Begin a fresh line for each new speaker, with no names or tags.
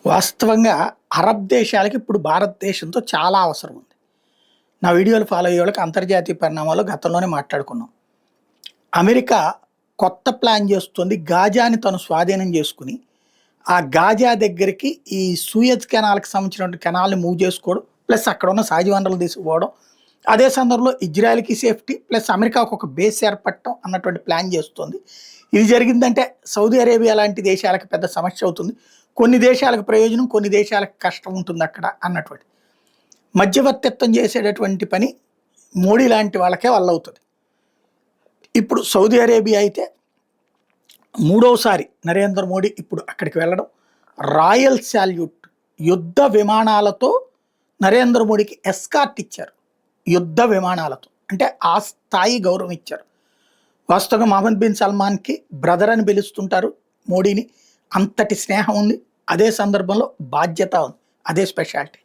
వాస్తవంగా అరబ్ దేశాలకి ఇప్పుడు భారతదేశంతో చాలా అవసరం ఉంది. నా వీడియోలు ఫాలో అయ్యే వాళ్ళకి అంతర్జాతీయ పరిణామాలు గతంలోనే మాట్లాడుకున్నాం. అమెరికా కొత్త ప్లాన్ చేస్తుంది. గాజాని తను స్వాధీనం చేసుకుని, ఆ గాజా దగ్గరికి ఈ సూయజ్ కెనాల్‌కి సంబంధించినటువంటి కెనాల్‌ని మూవ్ చేసుకోవడం, ప్లస్ అక్కడ ఉన్న సహజ వనరులు తీసుకుపోవడం. అదే సందర్భంలో ఇజ్రాయెల్‌కి సేఫ్టీ, ప్లస్ అమెరికాకు ఒక బేస్ ఏర్పడటం అన్నటువంటి ప్లాన్ చేస్తోంది. ఇది జరిగిందంటే సౌదీ అరేబియా లాంటి దేశాలకు పెద్ద సమస్య అవుతుంది. కొన్ని దేశాలకు ప్రయోజనం, కొన్ని దేశాలకు కష్టం ఉంటుంది అక్కడ అన్నటువంటి. మధ్యవర్తిత్వం చేసేటటువంటి పని మోడీ లాంటి వాళ్ళకే వల్లవుతుంది. ఇప్పుడు సౌదీ అరేబియా అయితే మూడోసారి నరేంద్ర మోడీ ఇప్పుడు అక్కడికి వెళ్ళడం, రాయల్ సాల్యూట్ యుద్ధ విమానాలతో నరేంద్ర మోడీకి ఎస్కార్ట్ ఇచ్చారు. యుద్ధ విమానాలతో అంటే ఆ స్థాయి గౌరవం ఇచ్చారు. వాస్తవంగా మహమ్మద్ బిన్ సల్మాన్కి బ్రదర్ అని పిలుస్తుంటారు మోడీని. అంతటి స్నేహం ఉంది. అదే సందర్భంలో బాధ్యత ఉంది. అదే స్పెషాలిటీ.